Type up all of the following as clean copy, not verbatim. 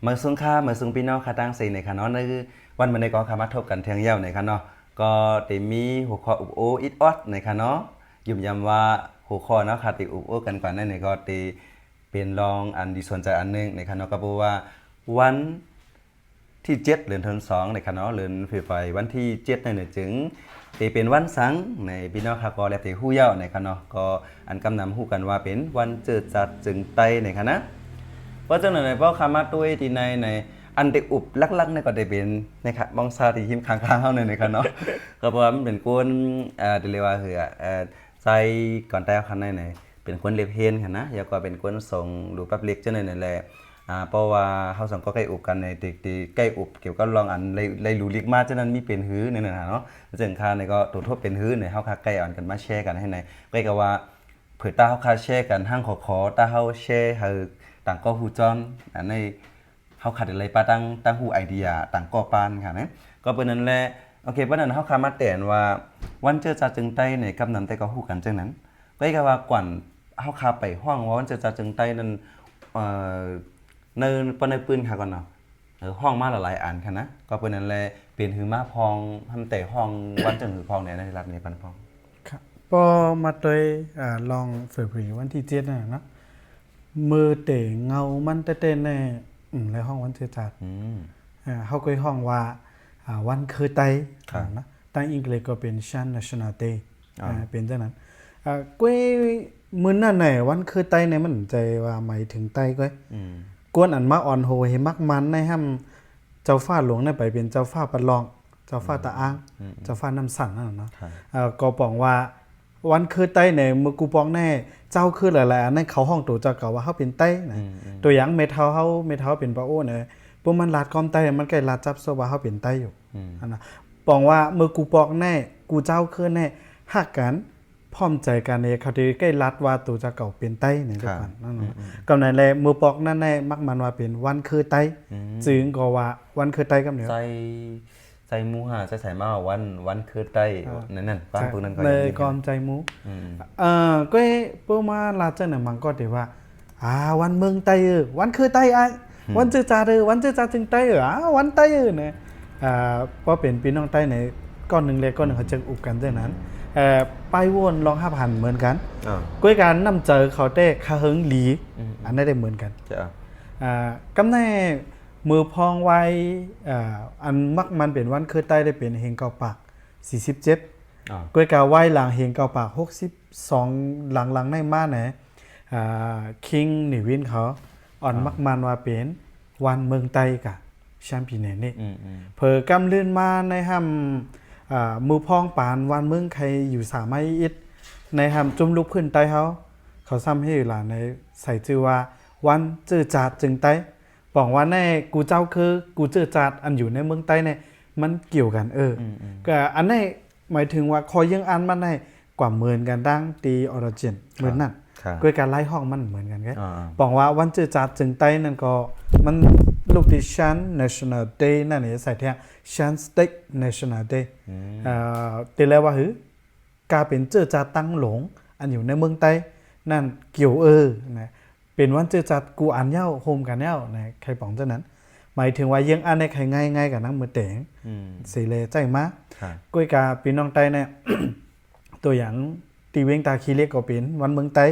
เมื่อสุงค่าเมื่อสุงพี่น้องค่ะตั้งสีในค่ะเนาะในวันมื้อนี้ก็ค่ะมาทบกันเที่ยงเย้าในค่ะเนาะก็ได้มีหัวข้ออุปโออิดออดในค่ะเนาะยุ่มยำว่าหัวข้อเนาะค่ะที่อุปโอกันก่อนนั้นนี่ก็ที่เป็นรองอันที่สนใจอันนึงในค่ะเนาะก็บอกว่าวันที่7เดือนธันวาคมในค่ะเนาะเดือนไฟวันที่7นั่นน่ะจึงที่เป็นวันสังในพี่น้องค่ะก็แล้วแต่ฮู้เย้าในค่ะเนาะก็อันกำนำฮู้กันว่าเป็นวันเจิดจัดจึงไตในค่ะนะ เพราะฉะนั้นเพราะคำว่าตัวที่ในอันเด็กอุบลักๆในก็ได้เป็นนะครับมองซาที่หิมค้างๆเฮาในนะครับเนาะก็เพราะว่ามันเป็นคนเรียกว่าคือใจก่อนแต่คันในเป็นคนเล็บเฮนค่ะนะแล้วก็เป็นคนส่งรูปรับเล็กจังนั่นแหละเพราะว่าเฮาสองก็ใกล้อุบกันในที่ใกล้อุบเกี่ยวกับลองอันไล่รู้ลิกมาฉะนั้นมีเป็นหื้อนั่นน่ะเนาะจังค่าในก็ตัวโทษเป็นหื้อในเฮาค่าใกล้อันกันมาแชร์กันให้ในใกล้กับว่าเผื่อตาเฮาค่าแชร์กันห้างขอตาเฮาแชร์ให้ต่างก็ฮู้จอนอันในเฮาขาดอะไรปาตั้งฮู้ไอเดียต่างก็ปานค่ะนะก็เป็นนั้นแหละโอเคเพราะนั้นเฮาค่ามาแต่นว่าวันเจอจัดจึงไต้ในกำนั้นแต่ก็ฮู้กันจังนั้นก็ก็ว่าก่อนเฮาค่าไปห้องว่าวันเจอจัดจึงไต้นั้นในในปืนค่ะก่อนเนาะห้องมาหลายๆอันค่ะนะก็เป็นนั้นแหละเป็นหือมาพองทำแต่ห้องวันจังหือพองในรัฐนี้ปันพองครับพอมาโดยลองเฟบรีวันที่7น่ะเนาะมือเตะเงามันเต้นในในห้องวันเจจัดเฮาก็ห้องว่าวันคือไตนะตั้งอังกฤษก็เป็น Chan National Day เป็นจังนั้นก้วยมื้อนั้นน่ะวันคือไตเนี่ยมันใจว่าหมายถึงไตก้อยกวนอันมาอ่อนโหให้มักมันในห้ำเจ้าฟ้าหลวงเนี่ยไปเป็นเจ้าฟ้าปัดลองเจ้าฟ้าตาอ้างเจ้าฟ้าน้ำสั่งนั่นเนาะก็ปองว่าวันคือไต้เนี่ยมือกูปองแน่เจ้าคือหลายๆอันนั้นเขาห้องตัวเจ้าเก่าว่าเฮาเป็นไต้นะตัวอย่างเมทัลเฮาเป็นปะโอ้เนี่ยพวกมันลาดกอมไต้มันใกล้ลาดจับซะว่าเฮาเป็นไต้อยู่อันน่ะปองว่ามือกูปองแน่กูเจ้าคือแน่ฮักกันพร้อมใจกันเนี่ยเขาที่ใกล้รัดว่าตัวเจ้าเก่าเป็นไต้ในทุกคนนั่นเนาะกำนั้นแลมือปอกนั่นแน่มักมันว่าเป็นวันคือไต้จึงก็ว่าวันคือไต้กำเนิดใจมูหาจะใส่มาวันคือไต้นั่นฟังพวกนั้นก็ในก่อนใจมูก็เปิ้มาลาจังน่ะมันก็ได้ว่าวันเมืองไต้วันคือไต้วันจื้อจาวันจื้อจาจึงไต้วันไต้เนี่ยพอเป็นพี่น้องไต้ในก้อนนึงเลยก้อนนึงเขาจะอุบกันจังนั้นไปวนลอง5,000เหมือนกันก้วยการนำเจอเขาได้คาเฮิงหลีอันนั้นได้เหมือนกันกำแน่มือพองไว้อันมักมันเป็นวันคือใต้ได้เป็นเฮงเก่าปาก47ก้วยกาไว้หลังเฮงเก่าปาก62หลังในมาไหนคิงนิวินเขาอ่อนมักมันว่าเป็นวันเมืองไต้กะแชมปีเนนี่เผอกำลื่นมาในห้ำมือพองปานวันเมืองใครอยู่สามัยอิดในห้ำจุ่มลุกขึ้นไต้เขาซ้ำให้หลานในใส่ชื่อว่าวันจื้อจาดจึงไต้บอกว่าในกูเจ้าคือกูจื้อจาดอันอยู่ในเมืองไต้เนี่ยมันเกี่ยวกันก็อันนี้หมายถึงว่าคอยยังอันมันได้กว่าเหมือนกันดังตีออริจินเหมือนนั่นด้วยการไล่ห้องมันเหมือนกันแค่บอกว่าวันจื้อจาดจึงไต้นั่นก็มันลูกดิชัน National Day นั่นนี่ใส่แท้ Chan State National Day ตีแล้วว่ากาเป็นจื้อจาดตั้งหลงอันอยู่ในเมืองไต้นั่นเกี่ยวนะเป็นวันจื้อจัดกูอ่านเย้าโฮมกันเย้านะใครป๋องเจ้านั้นหมายถึงว่ายังอ่านในใครง่ายๆกับนังมือเต๋งสีเลใจมาก้อยกาปีน้องไต้เนี่ย ตัวอย่างตีเวงตาคีเล็กก็เป็นวันเมืองไต้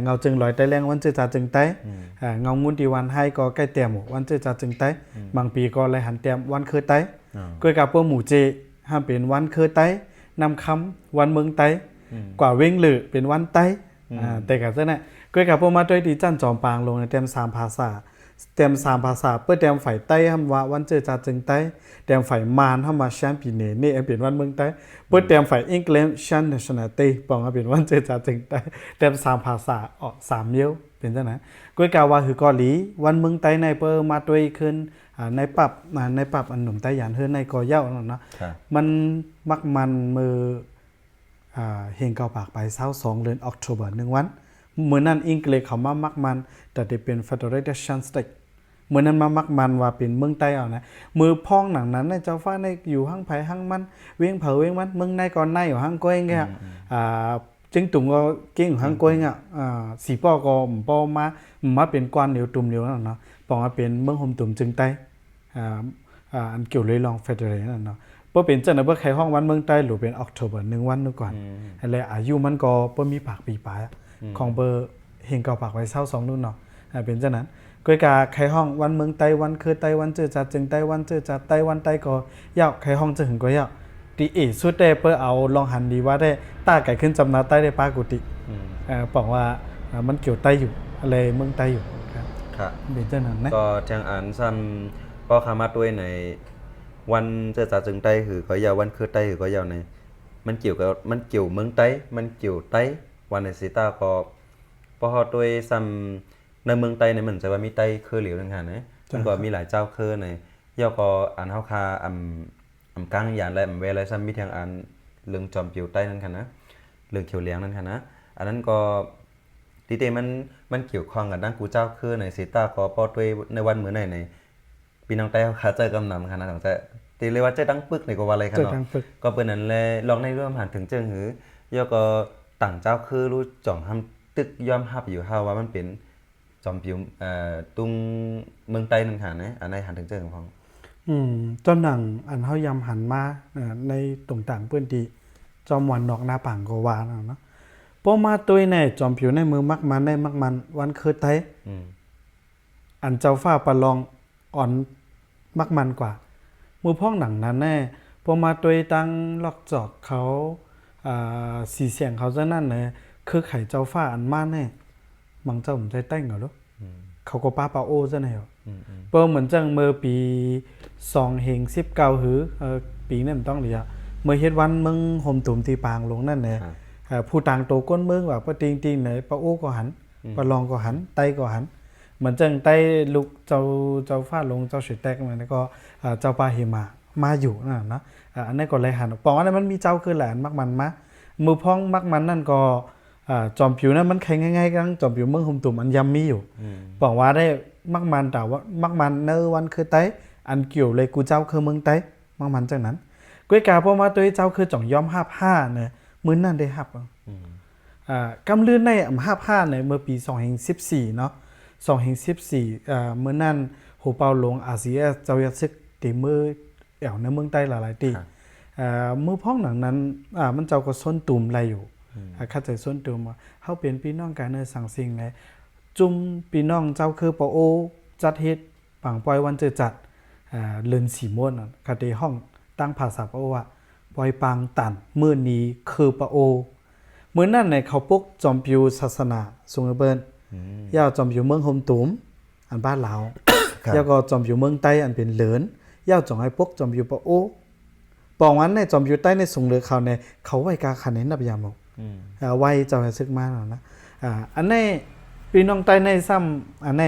เงาจึงลอยไต้แรงวันจื้อจัดจึงไต้เงางุนตีวันให้ก็ใกล้เต็มวันจื้อจัดจึงไต้บางปีก็เลยหันเต็มวันคือไต้ก้อยกาเปิ้ลหมู่เจห้ามเป็นวันคือไต้นำคำวันเมืองไต้กว่าเวงหรือเป็นวันไต้แต่กับเจ้าเนี่ยก้อยกับพวกมาด้วยดีจันจอมปางลงในเต็ม3ภาษาเต็ม3ภาษาเพื่อเต็มฝ่ายใต้ห้ามว่าวันเจอจาจึงใต้เต็มฝ่ายมานห้ามมาแชมปีเน่นี่เปลี่ยนวันเมืองใต้เพื่อเต็มฝ่ายอังกฤษชันเนชั่นแนลตี้ปองเปลี่ยนวันเจอจาจึงใต้เต็ม3ภาษาออก3เดียวเป็นจังนั้นก้อยกาว่าคือเกาหลีวันเมืองใต้ในเปิ้มาด้วยขึ้นในปรับอันหนุ่มใต้หยานเฮือในกอเย้านั่นเนาะมันมักมันมือเฮงเกาปากไป22เดือนออกตุลาคม1วันเหมือนนั้นอังกฤษเขามามักมันแต่ได้เป็น Federation State เหมือนนั้นมามักมันว่าเป็นเมืองใต้เอานะมือพ้องหนังนั้นในเจ้าฟ้าในอยู่ห้างไผห้างมันเวียงเผาเวียงมันเมืองในก่อนในอยู่ห้างก้อยแกจ จึงตุงก็เก่งหังก้อยอ่ะสีป้อก็ป้อมาเป็นกวนเหลียวตุ่มเหลียวนั่นเนาะปองมาเป็นเมืองห่มตุ่มจึงใต้อันเกี่ยวเลยลองเฟเดเรนั่นเนาะบ่เป็นจังได๋บ่ใครห้องวันเมืองใต้หรือเป็นออกโทเบอร์1วันนู่นก่อนอะไรอายุมันก็บ่มีปากปีปลายของเบอร์เฮงเก่าปากไว้22นู่นเนาะเป็นจังนั้นก้อยกาใครห้องวันเมืองใต้วันคือใต้วันเจอจัดจึงใต้วันเจอจัดใต้วันใต้ก็ยาวใครห้องจะถึงก็ยาวตีเอสุดได้เปิ้เอาลองหันดีว่าได้ตาไก่ขึ้นจำนาใต้ได้ปากุติบอกว่ามันเกี่ยวใต้อยู่อะไรเมืองใต้อยู่ครับเป็นจังนั้นนะก็จังอันซ้ำก็คามาด้วยในวันเจอจัดจึงใต้คือก็ยาววันคือใต้คือก็ยาวในมันเกี่ยวเมืองใต้มันเกี่ยวใต้วันในสิตาก็พอด้วยซ้ำในเมืองใต้ในมันจะว่ามีใต้คือเหลียวนึงหั่นนะมันก็มีหลายเจ้าคือในย่อก็อันเฮาคากลางอย่างและเวลาซ้ำมีทางอันเรื่องจอมปิวใต้นั่นค่ะนะเรื่องเขียวเหลียงนั่นค่ะนะอันนั้นก็ทีเตมันเกี่ยวข้องกับด้านกูเจ้าคือในสิตาก็ปอด้วยในวันมื้อในพี่น้องใต้เฮาคาเจอกำนำค่ะนะตั้งแต่ตีเลยว่าเจอดังปึกในก็ว่าอะไรค่ะเนาะก็เปิ้นนั้นแลลองในเรื่องหันถึงเจิงหือย่อก็ต่างเจ้าคือรู้จ่องห้ำตึกยอมรับอยู่เฮาว่ามันเป็นจอมปิวตุงเมืองใต้นั่นค่ะนะอันในหันถึงเจิงของตอนหนังอันเฮายำหันมาในตรงต่างเพื่อนดีจอมวันนอกหน้าปังก็ว่าเนาะพอมาตัวในจอมผิวในมือมักมันได้มักมันวันคือไทยอันเจ้าฟ้าปะลองอ่อนมักมันกว่ามือพ้องหนังนั้นแน่พอมาตัวตั้งล็อกจอกเขาสีเสียงเขาจะนั่นเลยคือไข่เจ้าฟ้าอันมาแน่บางเจ้าผมใจแต่งเหรอลูกเขาก็ป้าปาโอซะแนวเปิ้ลเหมือนจังเมื่อปี2019หือปีนั้นต้องเหลียเมื่อเฮ็ดวันเมืองห่มตุ่มที่ปางลงนั่นแหละผู้ต่างโตก้นเมืองว่าปะติงไหนปะโอก็หันปะลองก็หันไตก็หันเหมือนจังไตลูกเจ้าฟ้าลงเจ้าสุดแตกมันแล้วก็เจ้าปาหิมาอยู่นั่นนะอันนั้นก็เลยหันปองอันนั้นมันมีเจ้าคือแหลนมักมันมามือพ้องมักมันนั่นก็จอมผิวนั้นมันแข็งง่ายๆกันจอมผิวเมืองห่มตุ่มอันยำมีอยู่บอกว่าได้มักมันแต่ว่ามักมันเนวันคือไตอันเกี่ยวเลยกูเจ้าคือเมืองไตมักมันจังนั้นก้อยกาพอมาตัวเจ้าคือจ่องย้อม55เนี่ยมื้อนั้นได้ฮับกำลื่นใน55เนี่ยเมื่อปี2014เนาะ2014มื้อนั้นโหเปาหลงอาเซียเจ้ายัดซึกตีมือแอวในเมืองใต้หลายๆตีมือพ้องหนังนั้นมันเจ้าก็ส้นตุ่มไรอยู่เข้าใจส้นตุ่มว่าเฮาเป็นพี่น้องกันในสังสิ่งไหนจุ่มพี่น้องเจ้าคือปอโอจัดเฮ็ดปังปล่อยวันเจอจัดเลือนสีม่วนคดีห้องตั้งภาษาปอโอว่าปล่อยปังตันมื้อนี้คือปอโอมื้อนั้นในเขาปกจอมปิวศาสนาสุงเบิ้นยาวจอมปิวเมืองโฮมตุมอันบ้านลาวยาวก็จอมปิวเมืองใต้อันเป็นเหลินยาวจ่องให้ปกจอมปิวปอโอปองวันในจอมปิวใต้ในสุงเหลือเขาไว้กาคันนับยามไว้เจ้าให้ซึกมาแล้วนะอันในพี่น้องใต้ในซ้ำอันใน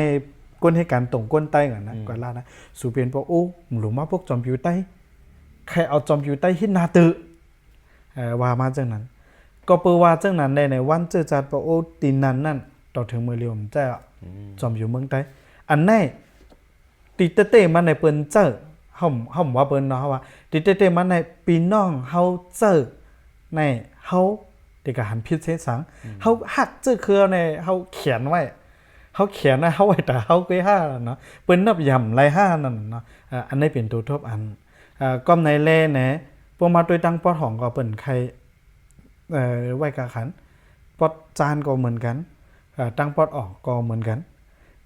ก้นให้การตรงก้นใต้กันนะกว่าล่านะสู่เป็นปอโอหลุมมาพวกจอมปิวใต้ใครเอาจอมปิวใต้ฮิตนาตือว่ามาจังนั้นก็เปิดว่าจังนั้นในวันเจอจัดปอโอตีนันนั่นต่อถึงมือเรียวมันเจ้าจอมอยู่เมืองใต้อันในติเต้มันในเปิ้นเจ้าเฮาว่าเปิ้นเนาะว่าติเต้มันในพี่น้องเฮาเจ้าในเฮาที่ก็หันผิดเสียสังเฮาฮักจื้อคือในเฮาเขียนไว้เฮาเขียนนะเฮาไว้แต่เฮาเกย5เนาะเปิ้นนับย่ำไร5นั่นเนาะอันนี้เป็นตัวทบอันก้อมในแลแหนพวกมาด้วยตั้งปอดของก็เปิ้นใครไว้กาขันปอดจานก็เหมือนกันตั้งปอดออกก็เหมือนกัน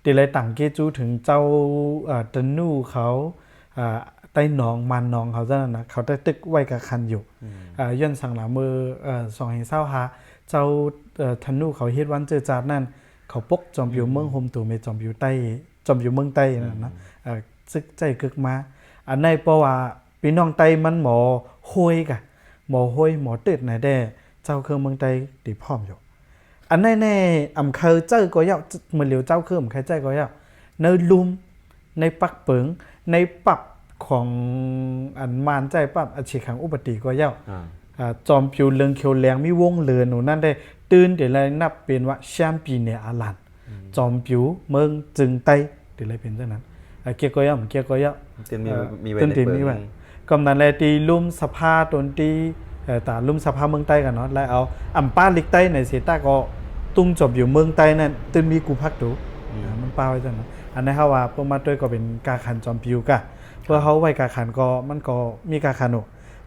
ตีเลยต่างเกจูถึงเจ้าตะนู่เขาใต้หนองมันหนองเขาจะนะเขาได้ตึกไว้กาขันอยู่ย้อนสั่งหลามือ225เจ้าตะนู่เขาเฮ็ดวันเจอจาดนั่นเขาปกจอมอยู่เมืองโฮมตู่เมจอมอยู่ใต้จอมอยู่เมืองใต้นั่นนะซึกใจกึกมาอันในเพราะว่าพี่น้องใต้มันหมอห้วยกะหมอห้วยหมอตึดไหนได้เจ้าเครื่องเมืองใต้ตีพร้อมอยู่อันในอำเคยเจ้าก็ยาวเหมือนเหลียวเจ้าเครื่องอำเคยเจ้าก็ยาวในลุมในปักเปิงในปับของอันมานใจปับอาชีพขังอุปติก็ยาวจอมผิวเลืองเขียวแหลงมีวงเลือหนูนั่นได้ตื่นเดี๋ยวเลยนับเป็นว่าแชมปีเนอาลันจอมผิวเมืองจึงไต้เดี๋ยวเลยเป็นเช่นนั้นเกี่ยวก็ยาวเกี่ยวก็ยาวมีไว้กำนันแลตีลุ่มสภาตนตี ตาลุ่มสภาเมืองใต้กันเนาะแล้วเอาอัมป้าลิกใต้ในเสตาก็ตุ้งจบอยู่เมืองใต้นั่นตึนมีกูพักดูมันป้าไว้จังนะอันนี้เฮาว่าเพิ่นมาด้วยก็เป็นกาขันจอมปิวกะเพื่อเฮาไว้กาขันก็มันก็มีกาขันโ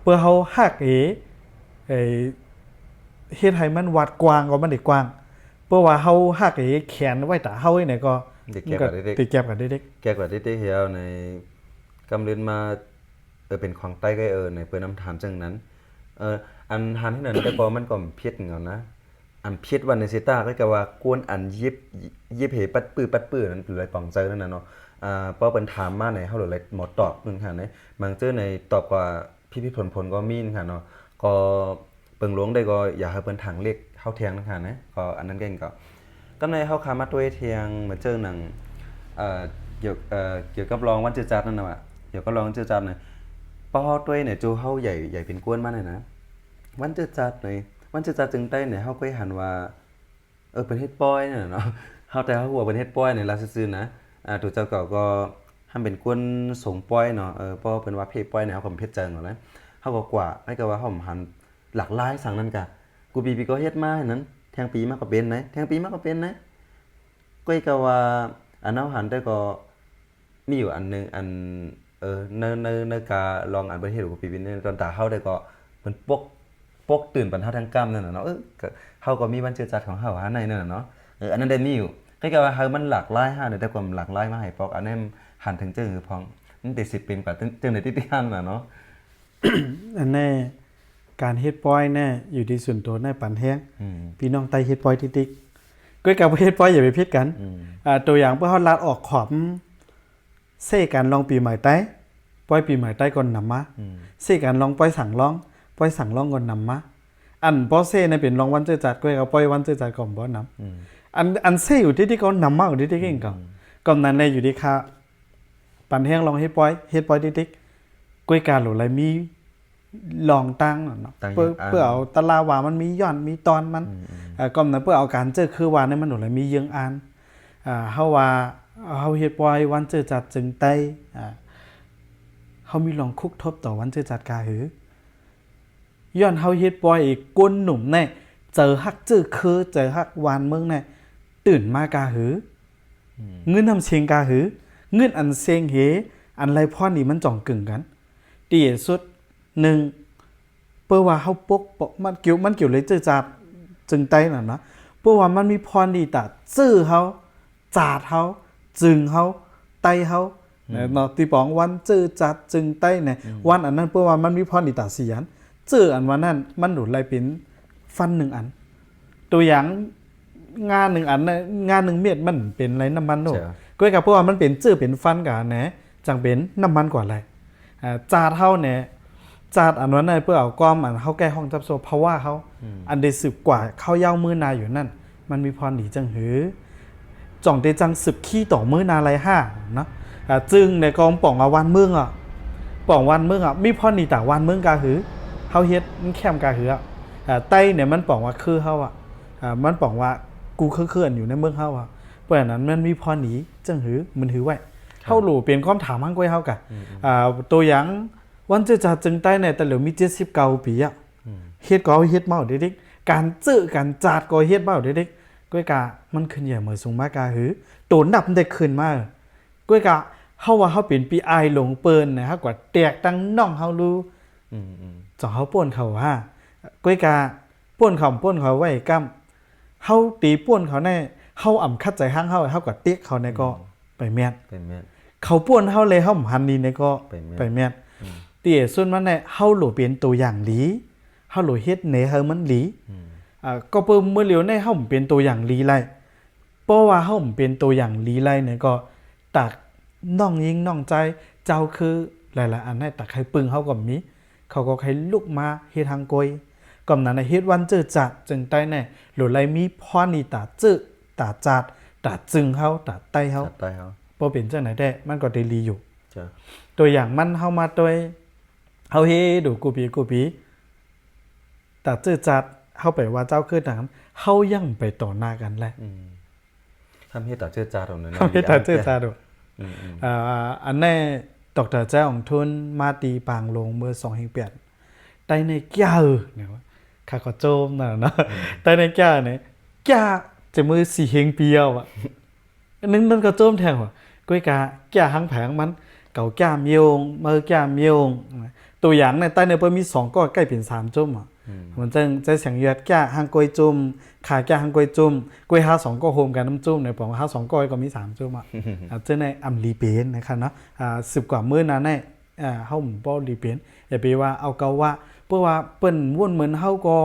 เพื่อเฮาฮักไอ้เฮ็ดให้มันวัดกว้างก็มันได้กว้างเพื่อว่าเฮาฮักแขนไว้ตาเฮาไว้ไหนก็ เด็กแก่กว่าเด็ก ติดแก็บกันเด็ก แก่กว่าเด็กเหี่ยวในกำเรินมาเป็นของใต้ก็ในเปิ้นนำถามจังนั้นอันหันที่นั่นแต่ก็มันก็เพียดเหงานะอันเพียดวันในเซตาก็ก็ว่ากวนอันยิบเหปัดปื้อนั่นเป็นไรปองใจนั่นน่ะเนาะพอเปิ้นถามมาไหนเฮาเลยหมดตอบนึงค่ะนะบางเจ้อในตอบกว่าพี่ผลก็มีนค่ะเนาะก็เปิงหลวงได้ก็อยากให้เปิ้นถังเลขเฮาเทียงนั่นค่ะนะก็อันนั้นเก่งก็ในเฮาคามาตัวเทียงมาเจอหนังเกี่ยวกับรองวันจือจัดนั่นน่ะเกี่ยวกับรองจือจัดน่ะปอตัวเนี่ยจูเฮาใหญ่เป็นกวนมาเลยนะวันจือจัดนี่วันจือจัดจึงใต้เนี่ยเฮาก็หันว่าเป็นเฮ็ดป้อยนั่นน่ะเนาะเฮาแต่เฮาหัวเป็นเฮ็ดป้อยนี่ล่ะซื่อๆนะตัวเจ้าก็ทำเป็นกวนสงป้อยเนาะป้อเพิ่นว่าเพป้อยเนี่ยเฮาก็เพชรจังเนาะนะเฮาก็กว่าให้ก็ว่าเฮาหันหลากหลายสั่งนั้นกะกูปีก็เฮ็ดมานั้นแทงปีมาก็เป็นนะแทงปีมาก็เป็นนะก็อีกว่าอันเฮาหันแต่ก็มีอยู่อันนึงอันในกาลองอันประเทศของปีนี้ตอนตาเฮาได้ก็เพิ่นปกตื่นปัญหาทางกรรมนั่นน่ะเนาะเฮาก็มีวันเจอจัดของเฮาหาในนั่นน่ะเนาะอันนั้นได้มีอยู่ก็ว่าเฮามันหลากหลายหาแต่ความหลากหลายมาให้ปอกอันนั้นหันถึงเจอพองมันได้10เป็นกว่าเจอในที่หันน่ะเนาะ อันแน่การเฮ็ดปอยแน่อยู่ที่ส่วนตัวในปันแฮงพี่น้องไต้เฮ็ดปอยติ๊กๆก้อยกับเฮ็ดปอยอย่าไปผิดกันตัวอย่างเพื่อเฮาลัดออกขอบเซกันลองปีใหม่ใต้ปอยปีใหม่ใต้ก่อนนำมาเซกันลองปอยสั่งร้องก่อนนำมาอันบ่เซในเป็นรองวันเจอจัดก้อยกับปอยวันเจอจัดก่อนบ่นำอันเซอยู่ที่เขานำมาอยู่ที่เก่งก่อนนั้นในอยู่ที่ค่าปันแฮงลองเฮ็ดปอยติ๊กๆก้อยกาหลไหลมีลองตั้งเนาะเพื่อเอาตะลาว่ามันมีย้อนมีตอนมันก็นั้นเพื่อเอาการเจอคือว่าในมันหนูเลยมีเยืองอ่านเฮาว่าเฮาเฮ็ดปอยวันเจอจัดจึงไต้เฮามีลองคุกทบต่อวันเจอจัดกาหือย้อนเฮาเฮ็ดปอยอีกก้นหนุ่มแน่เจอฮักเจอคือเจอฮักวานเมืองแน่ตื่นมากาหือเงินนำเชียงกาหือเงินอันเซียงเหอันไรพ่อนี่มันจ่องกึ่งกันดีสุด1เพื่อว่าเฮาปกมันเกี่ยวเลยเจอจัดจึงไต้น่ะนะเพื่อว่ามันมีพรดีตาซื่อเฮาจาดเฮาจึงเฮาไต้เฮาเนาะที่ปองวันเจอจัดจึงไต้เนี่ยวันอันนั้นเพื่อว่ามันมีพรดีตา4อันเจออันวันนั้นมันหนุนไหลเป็นฟัน1อันตัวอย่างงาน1อันน่ะงาน1เม็ดมันเป็นไรน้ำมันโนก้อยกับเพราะว่ามันเป็นเจอเป็นฟันกะแหนจังเป็นน้ำมันกว่าไรจาดเฮาเนี่ยจาดอันนั้นเพื่อเอาก้อมอันเฮาแก้ห้องจับโซเพราะว่าเฮาอันได้สืบกว่าเข้ายาวมือนาอยู่นั่นมันมีพรดีจังหือจ่องได้จังสืบขี้ต่อมือนาไร5เนาะจึงในกองป่องเอาวันเมืองอ่ะป่องวันเมืองอ่ะมีพรดีตาวันเมืองกาหือเฮาเฮ็ดมันแคมกาหือไต้เนี่ยมันป่องว่าคือเฮาอ่ะมันป่องว่ากูเคลื่อนอยู่ในเมืองเฮาอ่ะเพราะฉะนั้นมันมีพรดีจังหือมันหือไว้เฮาหลู่เป็นความถามมั่งก้อยเฮากะตัวอย่างวันเจอจัดจึงใต้ในแต่เหลือมี79ปีอ่ะเฮ็ดก็เฮ็ดเมาเด็กๆการเจอการจัดก็เฮ็ดเมาเด็กๆก้อยกะมันขึ้นใหญ่เหมือนสูงมากกาหือโตนับได้ขึ้นมาก้อยกะเฮาว่าเฮาเป็นปีอายหลงเปิ้นนะฮะกว่าแตกตั้งน้องเฮารู้จ่อเฮาป่นเขาฮะก้อยกะป่นเขาไว้กำเฮาตีป่นเขาแน่เฮาอ่ำคัดใจห้างเฮาก็เตียกเขาในก็ไปแม่นเขาป่นเฮาเลยเฮาหันนี่ในก็ไปแม่นตีส่วนมันเนี่ยเฮาหลู่เป็นตัวอย่างหลีเฮาหลู่เฮ็ดเนเฮามันหลีก็เปิ้มเมื่อเหลียวในเฮาเป็นตัวอย่างหลีไรเพราะว่าเฮาเป็นตัวอย่างหลีไรเนี่ยก็ตักน้องยิงน้องใจเจ้าคือหลายๆอันให้ตักให้ปึงเฮาก็มีเขาก็ให้ลุกมาเฮ็ดทางกอยกำนั้นเฮ็ดวันเจอจัดจึงใต้แน่หลู่ไรมีพรนี่ตาจื้อตาจัดตาจึงเฮาตาใต้เฮาบ่เป็นจังไหนได้มันก็ได้ลีอยู่ตัวอย่างมันเฮามาตัวเฮาเฮดูกูปีตาจื้อจัดเฮาไปว่าเจ้าคือดังเฮายังไปต่อหน้ากันแหละทำให้ตาเจอจัดตรงนั้นเฮาเฮ็ดตาจื้อจัดอันแน่ดร.แจ้ของทุนมาตีปางลงเมื่อ2 8 ไตในแก่เนี่ยข้าก็โจมน่ะเนาะไตในแก่เนี่ยแก่จะมือสีเฮงเปียวอ่ะนึงนั่นก็โจมแทงว่ะก้อยกาแก่หังแผงมันเก่าแก่เมียงมือแก่เมียงตัวอย่างในใต้ในเปิ้มี2ก็ใกล้เป็น3จุ่มอ่ะมันจะเสียงเยดแก่หังกวยจุ่มขาแก่หังกวยจุ่มกวยหา2ก็โฮมกันน้ำจุ่มในปองหา2ก็ก็มี3จุ่มอ่ะเจ้าในอำลีเป็นนะครับเนาะ10 กว่ามื้อนั้นเนี่ยเฮาบ่ลีเป็นอย่าไปว่าเอาเกาว่าเพราะว่าเปิ้นวนเหมือนเฮาก็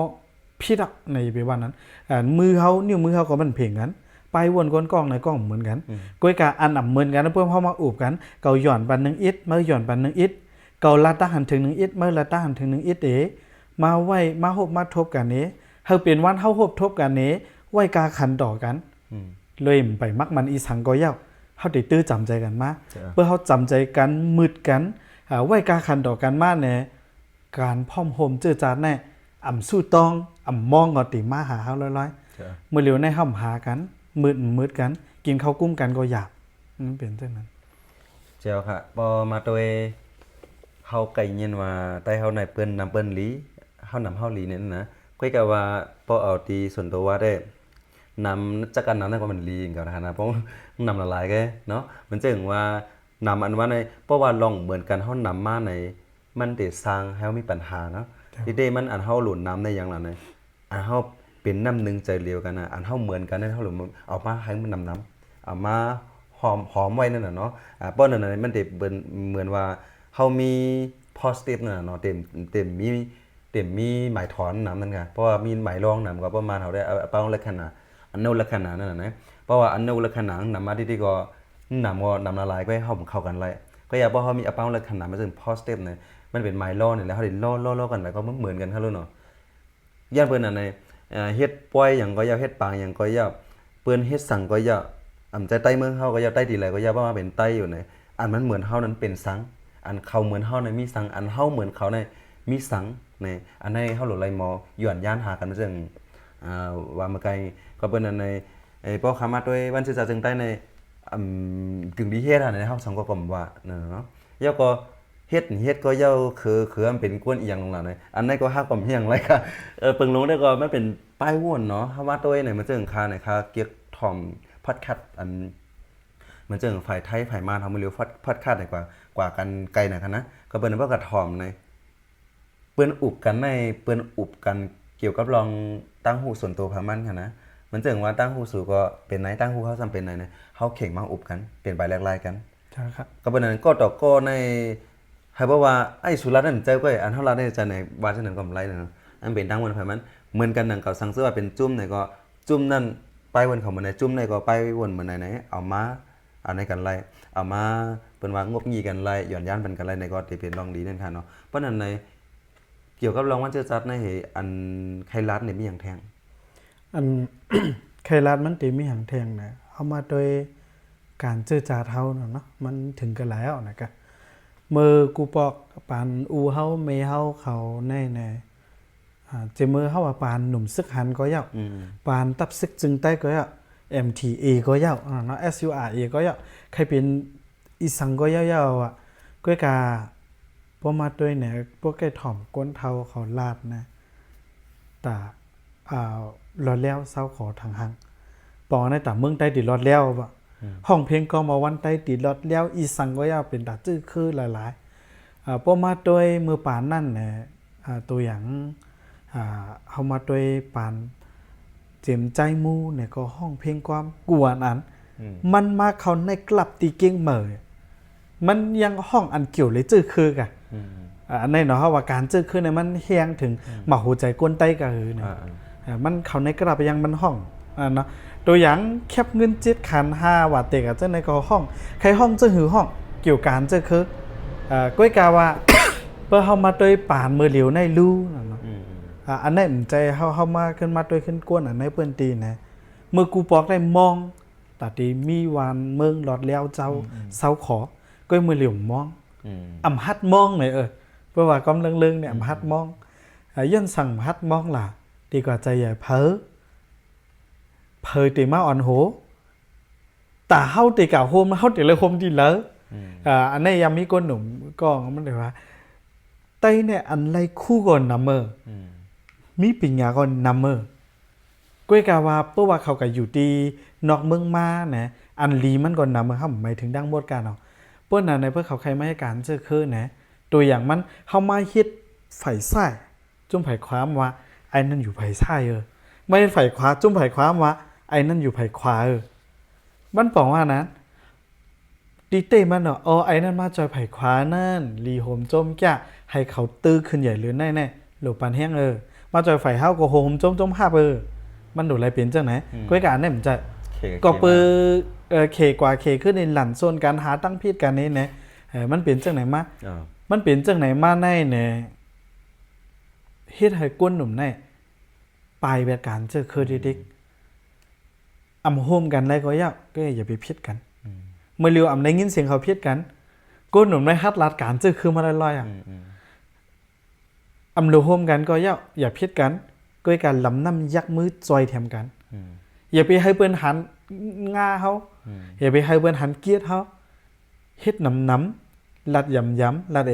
ผิดอ่ะในไปว่านั้นมือเฮานิ้วมือเฮาก็มันเพ่งกันไปวนก้นกล้องในกล้องเหมือนกันก้อยกาอันเหมือนกันเพื่อเฮามาอูบกันเกาหย่อนปัน1อิดมาหย่อนปัน1อิดเกาลัดตาหันถึง1อิดมาลัดตาหันถึง1อิดมาไว้มาฮบมาทบกันนี้เฮาเป็นวันเฮาฮบทบกันนี้ไว้กาขันต่อกันเลยไปมักมันอีสังก็ยาวเฮาได้ตื้อจำใจกันมาเพื่อเฮาจำใจกันมืดกันไว้กาขันต่อกันมาเนี่ยการพ่อมโฮมเจื้อจานแน่อ่ำสู้ตองอ่ำมองก็ติมาหาเฮาร้อยๆมื้อเหลียวในห้ำหากันมืดกันกินข้าวกุ้มกันก็อยากเป็นเช่นนั้นเจ้าค่ะพอมาโดยเฮาไก่เย็นว่าใต้เฮาในเปิ้นนำเปิ้นหลีเฮานำเฮาหลีเนี่ยนะก้อยก็ว่าพอเอาตีส่วนตัวว่าได้นำจักกันนำได้กว่ามันหลีกันนะเพราะนำละลายแกเนาะมันจึงว่านำอันว่าในเพราะว่าลองเหมือนกันเฮานำมาในมันได้สร้างให้เฮามีปัญหาเนาะที่ได้มันอันเฮาหลุนน้ำได้อย่างนั้นอันเฮาเป็นน้ำหนึ่งใจเดียวกันนะอันเฮาเหมือนกันนั่นเฮาหลุมเอามาให้มันน้ำเอามาหอมไว้นั่นน่ะเนาะป้อนนั่นน่ะมันได้เหมือนว่าเฮามี positive นั่นน่ะเนาะเต็มมีหมายถอนน้ำนั่นไงเพราะว่ามีหมายรองน้ำก็ประมาณเฮาได้เป้าลักษณะอันโนลักษณะนั่นน่ะนะเพราะว่าอันโนลักษณะนำมาที่ก็น้ำละลายก็ให้เฮาเข้ากันไล่ก็อย่าเพราะเฮามีเป้าลักษณะมันซึ่ง positive เนี่ยมันเป็นหมายรองนี่แหละเฮาได้ล้อกันแล้วก็เหมือนกันเฮารู้เนาะย่านเพิ่นอันในเฮ็ดป่วยหยังก็อย่าเฮ็ดปางหยังก็อย่าเปิ้นเฮ็ดสังก็อย่าใจใต้เมืองเฮาก็อย่าใต้ดีแลก็อย่าว่าเป็นใต้อยู่ในอันมันเหมือนเฮานั้นเป็นสังอันเขาเหมือนเฮานั้นมีสังอันเฮาเหมือนเขาในมีสังในอันในเฮาหลดไหลมอย้อนย่านหากันซึ่งว่ามาไกลก็เปิ้นอันในป้อขามาด้วยวันศึกษาจึงใต้ในกึ่งดีเฮ็ดอันในเฮาสังก็กลมว่าเนาะแล้วก็เฮ็ดก็เย้าคือมันเป็นกวนอีหยังลงล่ะเนี่ยอันนั้นก็ฮักกว่าเฮียงไรค่ะเปิงลงได้ก็มันเป็นป้ายว่นเนาะเฮาว่าตัวเนี่ยมันจึงค่าเนี่ยค่าเกียกถ่อมพอดคัสอันมันจึงฝ่ายไทยฝ่ายมาทำมื้อเร็วพอดคัสได้กว่ากันไกลน่ะคั่นนะก็เปิ้นว่ากระถ่อมในเปิ้นอุบกันในเปิ้นอุบกันเกี่ยวกับลองตั้งหูส่วนตัวพามันคั่นนะมันจึงว่าตั้งหูสู่ก็เป็นไหนตั้งหูเฮาจำเป็นไหนเนี่ยเฮาเข่งมาอุบกันเปลี่ยนไปแลกๆกันใช่ครับก็เปิ้นนั้นก็ต่อก็ในให้บอกว่าไอ้สุรัตน์นั่นใจก็อันเท่าไรได้ใจไหนว่าจังนั้นก็ไรเนาะอันเป็นตั้งวันไผมันเหมือนกันนั่นก็สั่งซื้อว่าเป็นจุ่มไหนก็จุ่มนั่นไปวนเขาเหมือนไหนจุ่มไหนก็ไปวนเหมือนไหนเอามาเอาในกันไรเอามาเปิ้นว่างบงี้กันไรหย่อนย่านเป็นกันไรในก็สิเป็นรองดีนั่นค่ะเนาะเพราะนั้นในเกี่ยวกับรองวันเจอจัดในอันไครัฐนี่มีหยังแทงอัน ไครัฐมันติมีหยังแทงนะเอามาโดยการเจอจาเฮาเนาะมันถึงกันแล้วนะครับมือกูปอกปานอูเฮาเมเฮาเขาแน่ๆจะมือเฮาว่าปานหนุ่มซึกหันก็ยาวปานตับซึกจึงใต้ก็ยาว MTA ก็ยาวเนาะ SURA ก็ยาวใครเป็นอีสังก็ยาวๆอ่ะก้อยกาพอมาด้วยเนี่ยพวกไก่ถ่อมก้นเทาเขาลาดนะแต่รอดแล้วเศร้าขอทางหังปอในแต่เมืองใต้ติดรอดแล้วบ่ห้องเพลงก็มาวันใต้ติดรอดแล้วอีสังก็ยาวเป็นตาจื้อคือหลายๆพอมาด้วยมือปานนั่นเนี่ยตัวอย่างเฮามาด้วยปานเจ็มใจมูเนี่ยก็ห้องเพลงความกวนอันมันมาเขาในกลับตีเก่งเหมยมันยังห้องอันเกี่ยวเลยจื้อคือกะอันนี้เนาะว่าการจื้อคือเนี่ยมันแฮงถึงมาหัวใจก้นใต้กะเนี่ยมันเขาในกลับยังมันห้องเนาะตัวอย่างแคบเงิน7ขัน5ว่าเตกอ่ะจังในก็ห้องใครห้องจื้อหือห้องเกี่ยวการจื้อคือก้อยกาว่าเพื่อเฮามาด้วยปานมือเหลียวในรูเนาะอันนั้นใจเฮามาขึ้นมาด้วยขึ้นกวนอันในเปิ้นตีนะเมื่อกูปอกได้มองตาตีมีวานเมืองหลอดแล้วเจ้าเซาขอก็มือเหลียวมองอำหัดมองหน่อยเพราะว่ากำลังเรื่องเนี่ยอำหัดมองย่นสั่งหัดมองล่ะดีกว่าใจใหญ่เพ้อตีมาอ่อนโหตาเฮาตีเก่าโฮมเฮาตีเลยโฮมดีเลยอันนี้ยังมีก้นหนุ่มก็มันเลยว่า ไตเนี่ยอันไรคู่ก่อนนำเมอร์มีปัญญาก่อนนำเมอร์ก้วยกาว่าเพื่อว่าเขาก็อยู่ดีนอกเมืองมานะอันลีมันก่อนนำเมอร์ครับหมายถึงดังบทการเนาะเพื่อนในเพื่อเขาใครไม่ให้การเจอคือนะตัวอย่างมันเขามาฮิตไฟใส่จุ่มไผ่ความว่าไอ้นั่นอยู่ไผ่ใส่ไม่ไผ่ขวาจุ่มไผ่ความว่าไอ้นั่นอยู่ไผ่ขวามันบอกว่านั้นดีเต้มันเนาะไอ้นั่นมาจอยไผ่ขวานั่นลีโฮมจมแก่ให้เขาตื้อขึ้นใหญ่หรือแน่หลูปันแห้งมาจอยไฝ่เฮาก็โฮมจมภาพมันดูอะไรเปลี่ยนจังไหนก้อยการเนี่ยมันจะก็เปเคกว่าเคขึ้นในหลั่นโซนการหาตั้งพิษกันนี้นะมันเปลี่ยนจังไหนมามันเปลี่ยนจังไหนมาในเนี่ยเฮ็ดให้ก้นหนุ่มในปลายแบบการเจอเคอร์ดิกอำโฮมกันอะไรก็อย่าไปพิษกันเมื่อเร็วอำได้ยินเสียงเขาพิษกันก้นหนุ่มในฮัดลาดการเจอคือมาลอยอำโลโฮมกันก็อย่าพิษกันก้อยการลำน้ำยักมือจอยแถมกันอย่าไปให้เปิ้นหันงาเขาอย่าไปให้เปิ้นหันเกียรติเขาเฮ็ดน้ำลัดย้ำลัด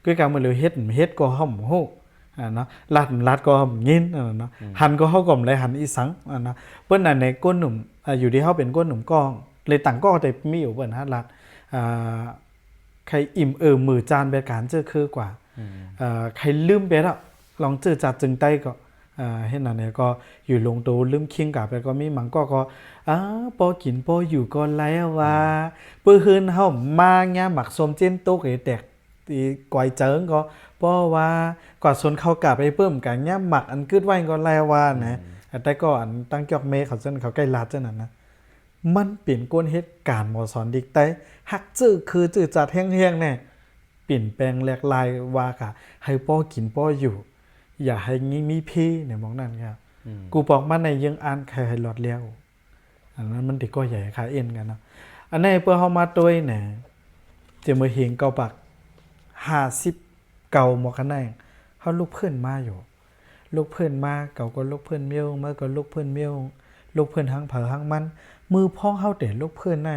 ก้อยการเมื่อเร็วเฮ็ดก็ห่มโหเนาะลัดก็ห่มยินเนาะหันก็เฮาก่อมเลยหันอีสังเนาะเปิ้นในก้นหนุ่มอยู่ที่เฮาเป็นก้นหนุ่มกองเลยต่างก็แต่มีอยู่เปิ้นฮัดลัดใครอิ่มมือจานแบบการเจอคือกว่าใครลืมไปแล้วลองเจอจัดจึงใต้ก็เห็นนั่นเนี่ยก็อยู่ลงตัวลืมคิงกับไปก็มีมังก็ปอกินปออยู่ก็แล้วว่าเปื้อคืนเฮามาเนี่ยหมักส้มเจนโต๊ะไอ้แตกตีก่อยเจิงก็เพราะว่ากอดสนเข้ากลับไปเพิ่มกันเนี่ยหมักอันกึดไว้ก็แล้วว่านะแต่ก็อันตั้งจอกเมเขาเส้นเขาใกล้ลาดจังนั้นนะมันเปลี่ยนก้นเหตุการณ์หมอสอนดิกไต้ฮักจื้อคือจื้อจัดแห้งๆเนี่ยเปลี่ยนแปลงแหลกลายว่าค่ะให้ป้อกินป้ออยู่อย่าให้งี้มีพี่เนี่ยมองนั่นครับกูบอกมาในยังอ่านใครให้หลอดเลี้ยวอันนั้นมันติก็ใหญ่ขาเอ็นกันเนาะอันนี้เพื่อเขามาตัวเนี่ยจะมาเห็นเกาปัก50เก่าหมอกันแน่เขาลูกเพื่อนมาอยู่ลูกเพื่อนมาเก่าก็ลูกเพื่อนเมียวเมื่อก็ลูกเพื่อนเมียวลูกเพื่อนทั้งเผอทั้งมันมือพ้องเขาเตะลูกเพื่อนแน่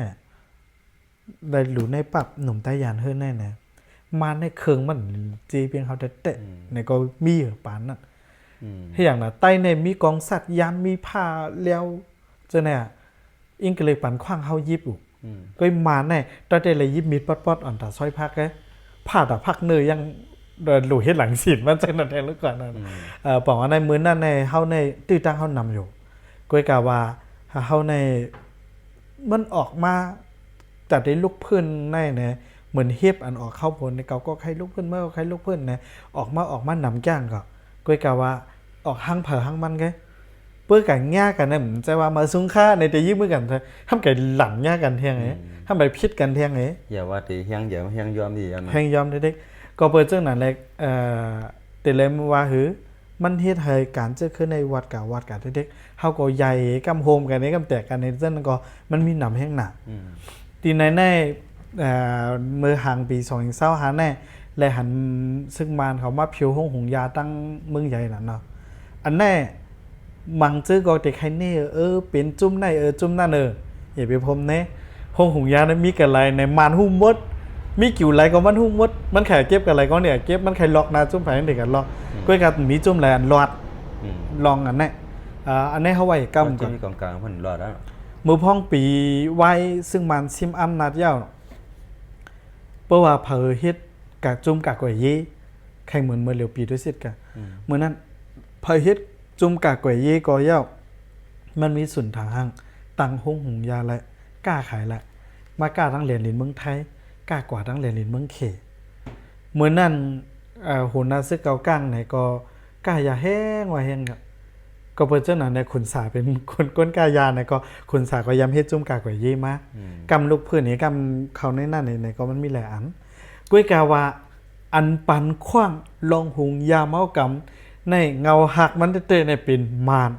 ได้หลุในปับหนุ่มใต้ยานเฮือนแน่นะมาในเคืองมันจีเพียงเขาเตะในก็มีปานนั่นที่อย่างน่ะใต้ในมีกองสัตว์ยามมีผ้าเลี้ยวเจ้าเนี่ยอิงก็เลยปันขว้างเขายิบอยู่ก็มาแน่ตอนเดเลยยิบมีดป๊อดอ่อนตาซอยพักผ้าตาพักเนยยังหลุเฮ็ดหลังสินมันจังนั่นแทนแล้วก่อนนั่นบอกว่าในมื้อนั้นในเฮาในตื้อตั้งเฮานำอยู่ก็กะว่าเฮาในมันออกมาแต่ได้ลูกเพื่อนในเนี่ยเหมือนเฮ็บอันออกเข้าผลในเก่าก็ใครลูกเพื่อนเมื่อใครลูกเพื่อนนะออกมานำจ้างก็กะว่าออกหั่งเผอหั่งมันเพื่อกันง่ากันนะเหมือนจะว่ามาซุ้งค่าในแต่ยิ้มมือกันเถอะทำไก่หลังง่ากันเที่ยงทำไปพิษกันเที่ยงอย่าว่าตีเฮียงเดี๋ยวเฮียงยอมดีอันเฮียงยอมเด็กๆก็เปิดเจ้าหนันแหละแต่เลยว่าหือมันเฮ็ดให้การเจอขึ้นในวัดกะเด็กๆเฮาก็ใหญ่กำโฮมกันนี้กำแตกกันในเส้นก็มันมีหนำแห้งหนักตีในเมื่อห่างปี2020หาแน่และหันซึ่งมานเขามาผิวห้องหงยาตั้งเมืองใหญ่น่ะเนาะอันแน่มังจื้อก็แต่ใครเน่เป็นจุ่มในจุ่มนั่นอย่าไปพมเน่ห้องหงยานั้นมีกันอะไรในมานหุ้มมดมีกิ่วไรก็มันหุ้มมดมันไข่เก็บกันอะไรก็เนี่ยเก็บมันไข่ล็อกนาจุ่มไผ่เด็กกันล็อกก็กันมีจุ่มแลนหลอดลองอันนี้อันนี้เขาไว้กำก่อนมีกองกลางเพิ่นหลอดแล้วมือพ้องปีไว้ซึ่งมันซิมอำนาจยาวเพราะว่าเผอเฮ็ดกะจุ่มกะก๋วยยี่ใครเหมือนเมื่อเร็วปีด้วยสิกะเมื่อนั้นเผอเฮ็ดจุ่มกะก๋วยยี่ก็ยาวมันมีสุนทางห้างตังห้องหงยาและกล้าขายและมากล้าทั้งเหรียญลินเมืองไทยกล้ากว่าทั้งเหรียญลินเมืองเขเมื่อนั้นโหนาซึกเกาก้างไหนก็กล้าอย่าแห้งว่าแห้งครับก็เปิดเจ้าหน้าในขุนสาเป็นคนก้นกายาในก็ขุนสาก็ย้ำเฮ็ดจุ่มกากว่ายี่มากำลูกเพื่อนนี่กำเขาในนั่นในก็มันมีหลายอันกุ้ยกาว่าอันปันขว้างลองหุงยาเมากำในเงาหักมันเตะในเป็นมาน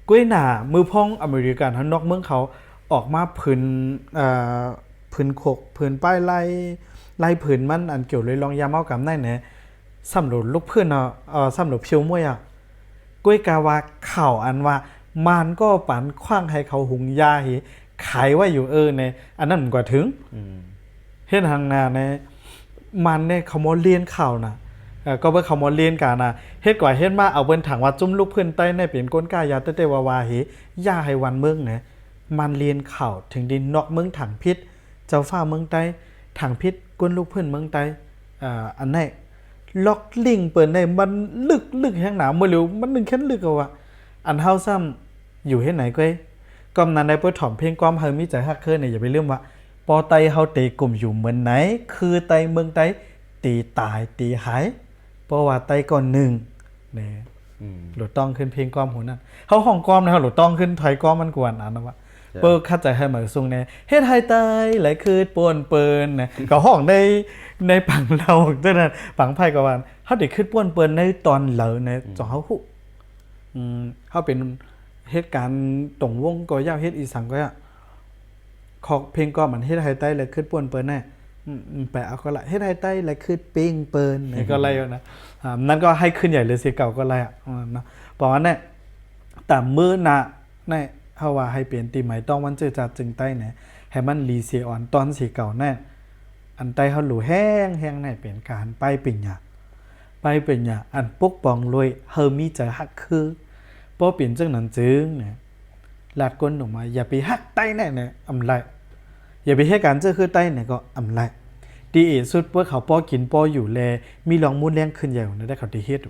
กุ้ยหน้ามือพ้องอเมริกันทั้งนอกเมืองเขาออกมาผืนโขกผืนป้ายไล่ผืนมันอันเกี่ยวเลยลองยาเมากำได้เนี่ยสำหรับลูกเพื่อนสำหรับเพียวมวยกุ้ยกาว่าข่าวอันว่ามันก็ปันขว้างให้เขาหุงยาขายไว้อยู่ในอันนั้นกว่าถึงเห็นทางหน้าใน มันเนี่ยเขามาเรียนข่าวนะก็เบิ่เขามาเรียนกันนะเฮ็ดก่อยเฮ็ดมาเอาเบิ่นถังว่าจุ่มลูกเพิ่นใต้ในเป็นก้นกายาเต้ๆวาๆเฮย่าให้วันเมืองเนี่ยมันเรียนข่าวถึงดินนอกเมืองถังพิษเจ้าฟ้าเมืองใต้ถังพิษก้นลูกเพิ่นเมืองใต้อันไหนล็อกลิงเปิ้นได้มันลึกแห่งหนาบ่เหลียวมันนึงแค่ลึกเอาว่าอันเฮาซ้ำอยู่เฮ็ดไหนก้อยกำนั้นได้เปิ้นถ่อมเพลงความเฮามีใจฮักเคินเนี่ยอย่าไปลืมว่าปอไตเฮาเตกลุ่มอยู่เหมือนไหนคือไตเมืองไตตีตายตีหายเพราะว่าไตก่อนหนึ่งเนี่ยหลุดต้องขึ้นเพลงก้อมหัวนั่นเขาห้องก้อมนะครับหลุดต้องขึ้นถอยก้อมมันกวนอันนะว่าเปิ้ลคัดใจให้เหมือนซุงเนี่ยเฮ็ดไฮไตไหลคือปวนเปิ้นนะก็ห้องในปังเราจังนั้นปังไพ่ก็ว่าเฮาได้ขึ้นปวนเปิ้นในตอนเหลอในจอเฮาฮู้เฮาเป็นเหตุการณ์ตรงวงก็ยาวเฮ็ดอีสังก็ขอเพลงก้อมมันเฮ็ดไฮไตไหลขึ้นปวนเปิ้นแน่แปลเอาก็ละเฮ็ดไฮไตไหลคือปิ้งเปิ้นนี่ก็ไรนะนั่นก็ให้ขึ้นใหญ่เลยเสียเก่าก็ไรอ่ะนะบอกว่าเนี่ยแต่มื้อน่ะเนี่ยเฮาว่าให้เปลี่ยนตีใหม่ต้องวันเจอจัดจึงใต้เนี่ยให้มันรีเสียอ่อนตอนสีเก่าแน่อันใต้เฮาหลู่แห้งเนี่ยเปลี่ยนการไปปิ่นหยาอันปกป้องรวยเฮามีใจฮักคือบ่เปลี่ยนจังนั้นจึงเนี่ยลาดก้นออกมาอย่าไปฮักใต้แน่เนี่ยอำไรอย่าไปให้การเจอคือใต้เนี่ยก็อำไรดีเอสุดเพื่อเขาป้อกินป้ออยู่แลมีลองมูลแรงขึ้นใหญ่ได้เขาที่เฮ็ด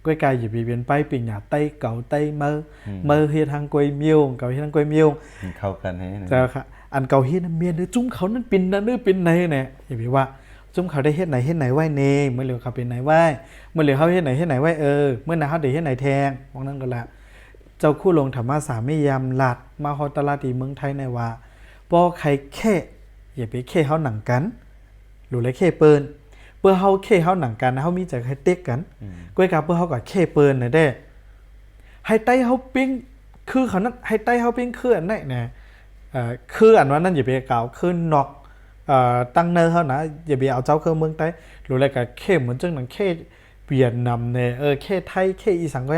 ก้อยกายอย่าไปเวียนไปปิ่งหยาไต้เก่าไต้เมื่อเฮ็ดทางกวยเมียวเก่าเฮ็ดทางกวยเมียวเข้ากันให้เจ้าค่ะอันเก่าเฮ็ดเมียนจุ้มเขานั้นเป็นนั่นเป็นไหนเนี่ยอย่าไปว่าจุ้มเขาได้เฮ็ดไหนไว้เนเมื่อเหลียวเขาเป็นไหนไว้เมื่อเหลียวเขาเฮ็ดไหนไว้เมื่อน่ะเขาได้เฮ็ดไหนแทงมองนั่นก็ละเจ้าคู่ลงธรรมะสาไม่ยามหลัดมาฮอตลาดีเมืองไทยในว่าบ่ใครแค่อย่าไปแค่เฮาหนังกันหรือเลยแค่เปิ้นเพื่อเฮาแค่เฮาหนังกันเฮามีใจให้เต็กกันก้อยกาเพื่อเฮาก็แค่เปิ้นน่ะเด้ให้ไต้เฮาปิ้งคือเขานั้นให้ไต้เฮาปิ้งคืออันไหนนะคืออันว่านั้นอย่าไปกล่าวคือนอกตั้งเนอเฮานะอย่าไปเอาเจ้าคือเมืองไต้หรืออะไรก็แค่เหมือนจังนั้นแค่เวียดนามเนี่ยแค่ไทยแค่อีสานก็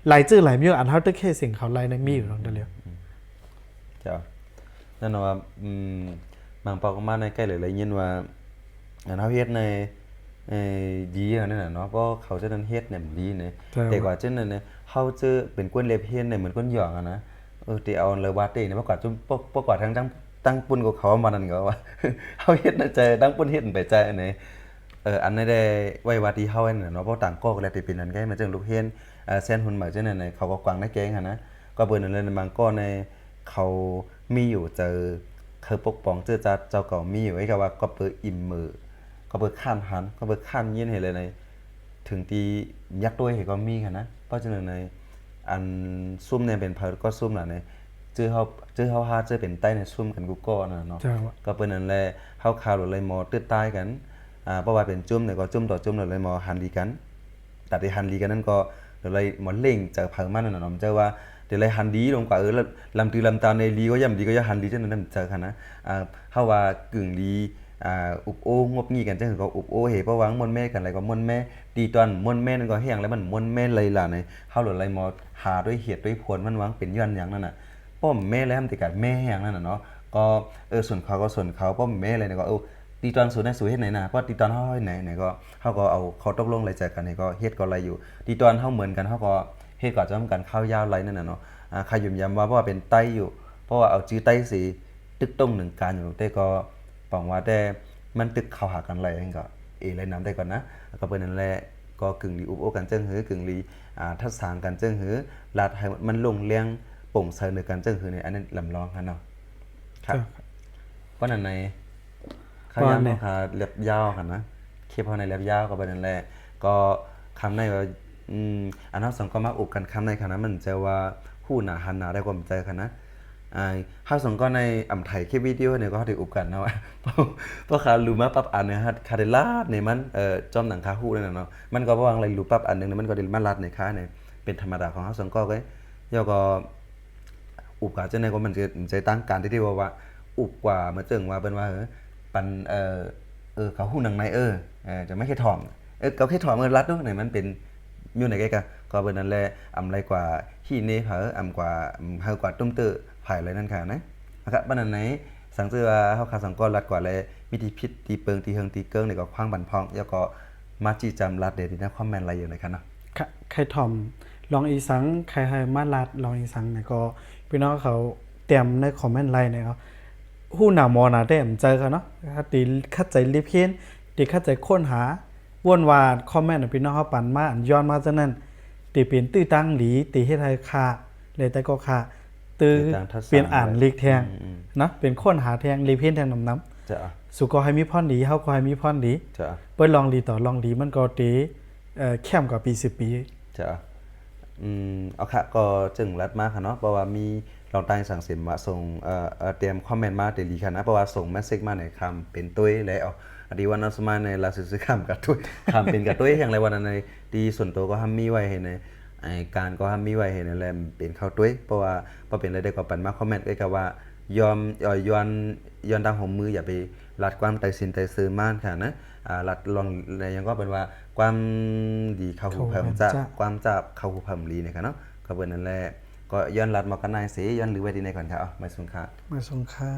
หลายจื้อหลายมีอันเฮาตึกแค่สิ่งเขาหลายในมีอยู่ตรงนั้นแล้วเจ้านั่นว่าบางปอกมาในใกล้เลยยินว่าอันเฮาเฮ็ดในดีนั่นน่ะเนาะเพราะเขาจะนั้นเฮ็ดเนี่ยดีเนี่ยแต่กว่าจังนั้นเนี่ยเฮาจะเป็นกวนเล็บเฮ็ดเนี่ยเหมือนกวนหยองอ่ะนะที่เอาเลยว่าเต้เนี่ยประกอบจุประกอบทั้งตั้งปุ่นกับเขามานั่นก็ว่าเฮาเฮ็ดน่ะใจตั้งปุ่นเฮ็ดไปใจอันไหนอันนั้นได้ไว้ว่าที่เฮานั่นเนาะเพราะต่างก็แล้วที่เป็นอันใกล้มาจังลูกเฮ็ดแซนหุ่นหมากจังนั้นเขาก็กวางในแกงหั่นนะก็เบิ่นนั่นเลยบางก้อนในเขามีอยู่เจอคือปกป้องเจอจัดเจ้าเก่ามีอยู่ไอ้ก็ว่าก็เปิดอิ่มมือก็เปิดข้านหันก็เปิดข้านยินเห็นเลยในถึงตียักษ์ด้วยเห็นก็มีค่ะนะเพราะฉะนั้นในอันซุ่มเนี่ยเป็นเพิร์ก็ซุ่มล่ะในเจอเฮาหาเจอเป็นใต้ในซุ่มกันกูก็น่ะเนาะก็เป็นนั่นแหละเฮาข่าวหรือเลยมอตื้อใต้กันเพราะว่าเป็นจุ่มเนี่ยก็จุ่มต่อจุ่มเลยมอหันดีกันแต่ที่หันดีกันนั้นก็เลยมอเล่งจากเพิร์มันน่ะเนาะเจอว่าเดี๋ยวเลยหันดีลงกว่าลำตือลำตาในลีก็ย่ำดีก็อย่าหันดีจังนั้นเจอค่ะนะเฮาว่ากึ่งดีอุบโองบงี้กันจังก็อุบโอเหเพราะวางมนแม่กันอะไรก็มนแม่ตีตอนมนแม่นั่นก็เฮียงแล้วมันมนแม่เลยล่ะในเฮาหรืออะไรมอหาด้วยเหตุด้วยผลมันวางเป็นย้อนหยังนั่นน่ะป้อมแม่แล้วมันติกัดแม่หยังนั่นน่ะเนาะก็ส่วนเขาก็ส่วนเขาป้อมแม่อะไรเนี่ยก็ตีตอนสูนได้สูเฮ็ดไหนน่ะเพราะตีตอนเฮาเฮ็ดไหนก็เฮาก็เอาเขาตกลงอะไรใจกันนี่ก็เฮ็ดก็อะไรอยู่ตีตอนเฮาเหมือนกันเฮาก็เฮ็ดก็จะทำกันข้าวยาวไรนั่นน่ะเนาะใครย้ำว่าเพราะว่าเป็นไต้อยู่เพราะว่าเอาจื้อไต้สิตึกตรงหนึ่งการอยู่แต่ก็ปองว่าแต่มันตึกเข้าหากันไรเองก็เลยนำได้ก่อนนะก็เป็นนั่นแหละก็กึ่งลีอุบโอกันจังหือกึ่งลีทัดสางกันจังหือลาดให้มันลงเลี้ยงโป่งเสนอกันจังหือเนี่ยอันนั้นลำลองกันเนาะครับเพราะนั่นในข้าวยาวค่ะเล็บยาวกันนะเคพอในเล็บยาวก็เป็นนั่นแหละก็คำในว่าอันนั้นสองก็มาอุบกันคำในขณะมันจะว่าผู้หนาหันหนาได้ความใจกันนะเฮาสองก็ในอำไทยคลิปวิดีโอเนี่ยก็ได้อุบกันเนาะเพราะเขารู้มาปั๊บอันเนี่ยคาได้ลาดในมันจอมหนังคาฮู้นั่นน่ะเนาะมันก็บ่วางอะไรรู้ปั๊บอันนึงมันก็ได้มาลาดในค้าเนี่ยเป็นธรรมดาของเฮาสองก็ย่อก็อุบกะจังได๋ก็มันจะตั้งการที่ว่าอุบกว่ามาจึงว่าเปิ้นว่าปันเขาฮู้หนังในจะไม่แค่ถ่อมเขาแค่ถ่อมรัดเนาะเนี่ยมันเป็นอยู่ไหนก็เปิ้นนั่นแหละอำไรกว่าขี้เนเผออำกว่าเฮากว่าตุ้มตื้อไผ่อะไรนั่นค่ะนะครับบ้านนั้นไหนสังเกตว่าเฮาขาสังกอรัดกว่าเลย มีที่ผิดที่เปิงที่เฮิงที่เกิ้งนี่ก็ขวางบันพองแล้วก็มาจี้จำรัดเดดนะคอมเมนต์อะไรอยู่นะครับเนาะ ใครถ่อมลองอีสังใครให้มาลาดลองอีสังเนี่ยก็พี่น้องเขาเตรียมในคอมเมนต์ไลน์เนี่ยเขาฮู้หน้ามอหน้าเต็มเจอกันเนาะถ้าตีคัดใจรีบเพี้ยนตีคัดใจค้นหาวนวาดคอมเมนต์พี่น้องเขาปั่นมาอันย้อนมาจากนั้นตีเปลี่ยนตื้อตั้งหลีตีเฮ็ดให้ค่าเลยแต่ก็ค่าตื้อเปลี่ยนอ่านลีกแทงนะเป็นค้นหาแทงรีบเพี้ยนแทงน้ำ จะ สุก็ให้มีพรดีเฮาก็ให้มีพรดี จะ เปิ้นลองดีต่อลองดีมันก็ตีเข้มกว่าปี10ปี จะเอาค่ะก็จึงรัดมากค่ะเนาะเพราะว่ามีลองตั้งสั่งเสียมาส่งเตรียมคอมเมนต์มาเดลีค่ะนะเพราะว่าส่งเมสเซจมาในคำเป็นตุ้ยแล้วอดีวันนั้นสมาในลาสุดคำกับตุ้ยคำเป็นกับตุ้ยอย่างไรวันนั้นในดีส่วนตัวก็ทำมีไว้ให้ในไอการก็ทำมีไว้ให้ในแลมเป็นเข้าตุ้ยเพราะว่าพอเป็นอะไรได้ก็ปันมาคอมเมนต์ก็ว่ายอมย้อนดังหัวมืออย่าไปลัดความไตสินไตซื้อม่านค่ะนะลัดลองอะไรยังก็เป็นว่าความดีเข้าหูเพิ่มจะความจับเข้าหูเพิ่มลีนะครับเนาะก็เป็นนั่นแหละก็ย้อนลัดมากันนายเสียย้อนหรือไว้ดีในก่อนครับไม่สงค่า มาส่งค่ะ